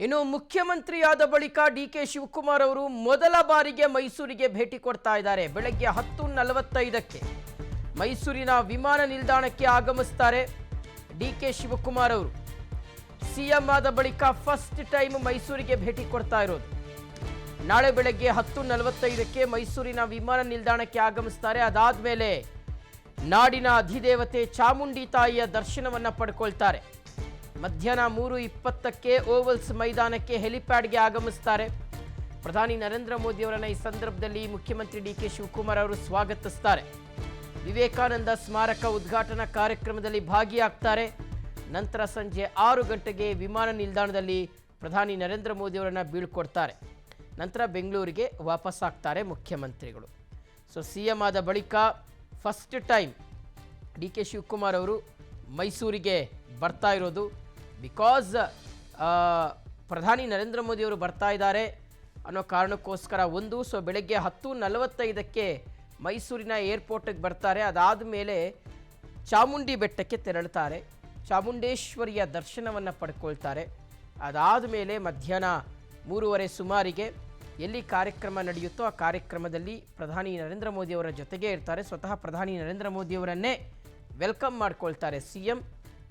ಇನ್ನು ಮುಖ್ಯಮಂತ್ರಿಯಾದ ಬಳಿಕ ಡಿಕೆ ಶಿವಕುಮಾರ್ ಅವರು ಮೊದಲ ಬಾರಿಗೆ ಮೈಸೂರಿಗೆ ಭೇಟಿ ಕೊಡ್ತಾ ಇದ್ದಾರೆ. ಬೆಳಗ್ಗೆ 10:45ಕ್ಕೆ ಮೈಸೂರಿನ ವಿಮಾನ ನಿಲ್ದಾಣಕ್ಕೆ ಆಗಮಿಸುತ್ತಾರೆ ಡಿಕೆ ಶಿವಕುಮಾರ್ ಅವರು. ಸಿಎಂ ಆದ ಬಳಿಕ ಫಸ್ಟ್ ಟೈಮ್ ಮೈಸೂರಿಗೆ ಭೇಟಿ ಕೊಡ್ತಾ ಇರೋದು. ನಾಳೆ ಬೆಳಗ್ಗೆ 10:45ಕ್ಕೆ ಮೈಸೂರಿನ ವಿಮಾನ ನಿಲ್ದಾಣಕ್ಕೆ ಆಗಮಿಸುತ್ತಾರೆ. ಅದಾದ್ಮೇಲೆ ನಾಡಿನ ಅಧಿದೇವತೆ ಚಾಮುಂಡಿ ತಾಯಿಯ ದರ್ಶನವನ್ನ ಪಡ್ಕೊಳ್ತಾರೆ. ಮಧ್ಯಾಹ್ನ 3:20ಕ್ಕೆ ಓವಲ್ಸ್ ಮೈದಾನಕ್ಕೆ ಹೆಲಿಪ್ಯಾಡ್ಗೆ ಆಗಮಿಸುತ್ತಾರೆ. ಪ್ರಧಾನಿ ನರೇಂದ್ರ ಮೋದಿ ಅವರನ್ನು ಈ ಸಂದರ್ಭದಲ್ಲಿ ಮುಖ್ಯಮಂತ್ರಿ ಡಿಕೆ ಶಿವಕುಮಾರ್ ಅವರು ಸ್ವಾಗತಿಸುತ್ತಾರೆ. ವಿವೇಕಾನಂದ ಸ್ಮಾರಕ ಉದ್ಘಾಟನಾ ಕಾರ್ಯಕ್ರಮದಲ್ಲಿ ಭಾಗಿಯಾಗ್ತಾರೆ. ನಂತರ ಸಂಜೆ 6 ಗಂಟೆಗೆ ವಿಮಾನ ನಿಲ್ದಾಣದಲ್ಲಿ ಪ್ರಧಾನಿ ನರೇಂದ್ರ ಮೋದಿ ಅವರನ್ನು ಬೀಳ್ಕೊಡ್ತಾರೆ. ನಂತರ ಬೆಂಗಳೂರಿಗೆ ವಾಪಸ್ ಆಗ್ತಾರೆ ಮುಖ್ಯಮಂತ್ರಿಗಳು. ಸೊ ಸಿಎಂ ಆದ ಬಳಿಕ first time D K Shivakumar ಅವರು ಮೈಸೂರಿಗೆ ಬರ್ತಾ ಇರೋದು. ಬಿಕಾಸ್ ಪ್ರಧಾನಿ ನರೇಂದ್ರ ಮೋದಿ ಅವರು ಬರ್ತಾ ಇದ್ದಾರೆ ಅನ್ನೋ ಕಾರಣಕ್ಕೋಸ್ಕರ ಒಂದು. ಸೊ ಬೆಳಗ್ಗೆ 10:45ಕ್ಕೆ ಮೈಸೂರಿನ ಏರ್ಪೋರ್ಟಿಗೆ ಬರ್ತಾರೆ. ಅದಾದ ಮೇಲೆ ಚಾಮುಂಡಿ ಬೆಟ್ಟಕ್ಕೆ ತೆರಳುತ್ತಾರೆ. ಚಾಮುಂಡೇಶ್ವರಿಯ ದರ್ಶನವನ್ನು ಪಡ್ಕೊಳ್ತಾರೆ. ಅದಾದ ಮೇಲೆ ಮಧ್ಯಾಹ್ನ 3:30 ಸುಮಾರಿಗೆ ಎಲ್ಲಿ ಕಾರ್ಯಕ್ರಮ ನಡೆಯುತ್ತೋ ಆ ಕಾರ್ಯಕ್ರಮದಲ್ಲಿ ಪ್ರಧಾನಿ ನರೇಂದ್ರ ಮೋದಿ ಅವರ ಜೊತೆಗೆ ಇರ್ತಾರೆ. ಸ್ವತಃ ಪ್ರಧಾನಿ ನರೇಂದ್ರ ಮೋದಿ ಅವರನ್ನೇ ವೆಲ್ಕಮ್ ಮಾಡ್ಕೊಳ್ತಾರೆ ಸಿಎಂ.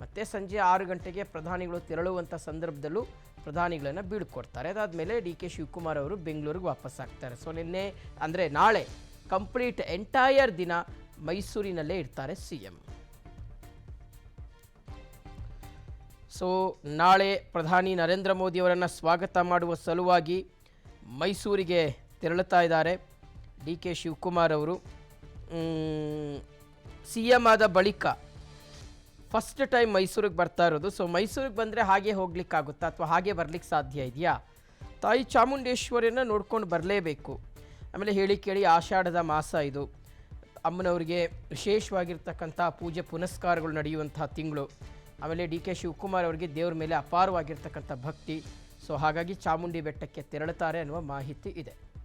ಮತ್ತು ಸಂಜೆ 6 ಗಂಟೆಗೆ ಪ್ರಧಾನಿಗಳು ತೆರಳುವಂಥ ಸಂದರ್ಭದಲ್ಲೂ ಪ್ರಧಾನಿಗಳನ್ನು ಬೀಳ್ಕೊಡ್ತಾರೆ. ಅದಾದಮೇಲೆ ಡಿ ಕೆ ಶಿವಕುಮಾರ್ ಅವರು ಬೆಂಗಳೂರಿಗೆ ವಾಪಸ್ ಆಗ್ತಾರೆ. ಸೊ ನಿನ್ನೆ ಅಂದರೆ ನಾಳೆ ಕಂಪ್ಲೀಟ್ ಎಂಟೈರ್ ದಿನ ಮೈಸೂರಿನಲ್ಲೇ ಇರ್ತಾರೆ ಸಿಎಂ. ಸೊ ನಾಳೆ ಪ್ರಧಾನಿ ನರೇಂದ್ರ ಮೋದಿ ಅವರನ್ನು ಸ್ವಾಗತ ಮಾಡುವ ಸಲುವಾಗಿ ಮೈಸೂರಿಗೆ ತೆರಳುತ್ತಾ ಇದ್ದಾರೆ ಡಿ ಕೆ ಶಿವಕುಮಾರ್ ಅವರು. ಸಿ ಎಂ ಆದ ಬಳಿಕ ಫಸ್ಟ್ ಟೈಮ್ ಮೈಸೂರಿಗೆ ಬರ್ತಾ ಇರೋದು. ಸೊ ಮೈಸೂರಿಗೆ ಬಂದರೆ ಹಾಗೆ ಹೋಗ್ಲಿಕ್ಕಾಗುತ್ತಾ ಅಥವಾ ಹಾಗೆ ಬರ್ಲಿಕ್ಕೆ ಸಾಧ್ಯ ಇದೆಯಾ? ತಾಯಿ ಚಾಮುಂಡೇಶ್ವರಿಯನ್ನು ನೋಡ್ಕೊಂಡು ಬರಲೇಬೇಕು. ಆಮೇಲೆ ಹೇಳಿ ಕೇಳಿ ಆಷಾಢದ ಮಾಸ ಇದು. ಅಮ್ಮನವರಿಗೆ ವಿಶೇಷವಾಗಿರ್ತಕ್ಕಂಥ ಪೂಜೆ ಪುನಸ್ಕಾರಗಳು ನಡೆಯುವಂಥ ತಿಂಗಳು. ಆಮೇಲೆ ಡಿ ಕೆ ಶಿವಕುಮಾರ್ ಅವರಿಗೆ ದೇವ್ರ ಮೇಲೆ ಅಪಾರವಾಗಿರ್ತಕ್ಕಂಥ ಭಕ್ತಿ. ಸೊ ಹಾಗಾಗಿ ಚಾಮುಂಡಿ ಬೆಟ್ಟಕ್ಕೆ ತೆರಳುತ್ತಾರೆ ಅನ್ನುವ ಮಾಹಿತಿ ಇದೆ.